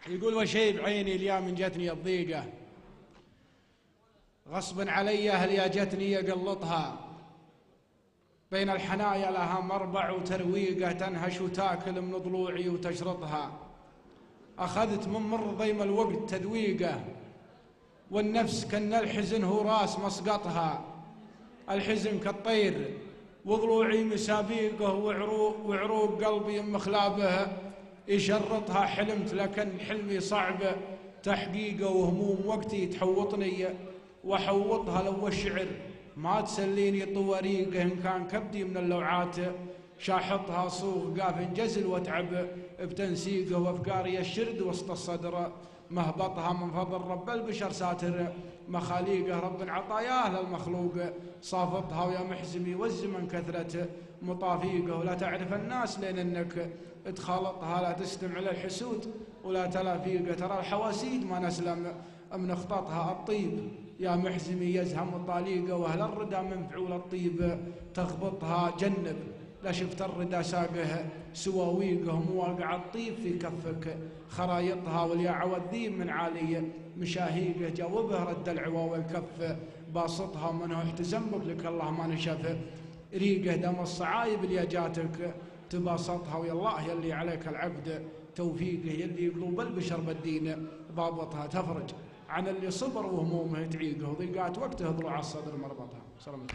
يقول وشي بعيني اليوم من جتني الضيقة، غصبا علي أهلي جتني قلطها، بين الحنايا لها مربع وترويقة، تنهش وتاكل من ضلوعي وتشرطها. أخذت من مر ضيم الوقت تذويقه، والنفس كان الحزن هو راس مسقطها. الحزن كالطير وضلوعي مسابيقه، وعروق قلبي مخلابه يشرطها. حلمت لكن حلمي صعب تحقيقه، وهموم وقتي تحوطني وحوطها. لو الشعر ما تسليني طواريقه، إن كان كبدي من اللوعات شاحطها. صوغ قاف جزل واتعب بتنسيقه، وافكاري الشرد وسط الصدر مهبطها. من فضل رب البشر ساتر مخاليقه، رب عطاياه للمخلوق صافطها. ويا محزمي والزمن كثرة مطافيقه، ولا تعرف الناس لين انك تخالطها. لا تستمع للحسود ولا تلافيقه، ترى الحواسيد ما نسلم من خططها. الطيب يا محزمي يزهم الطليقه، واهل الردى من فعول الطيب تخبطها. جنب لا شفت الردى ساقه سواويقه، مواقع الطيب في كفك خرايطها. واليا عوذيب من عالي مشاهيقه، جاوبه رد العوا والكف باسطها. منه احتزمك لك الله ما نشف ريقه، دم الصعايب اللي جاتك تباسطها. ويا الله يلي عليك العبد توفيقه، يلي قلوب البشر بالدين ضابطها. تفرج عن اللي صبر وهمومه تعيقه، وضيقات وقته ضلوع الصدر مربطها. سلام.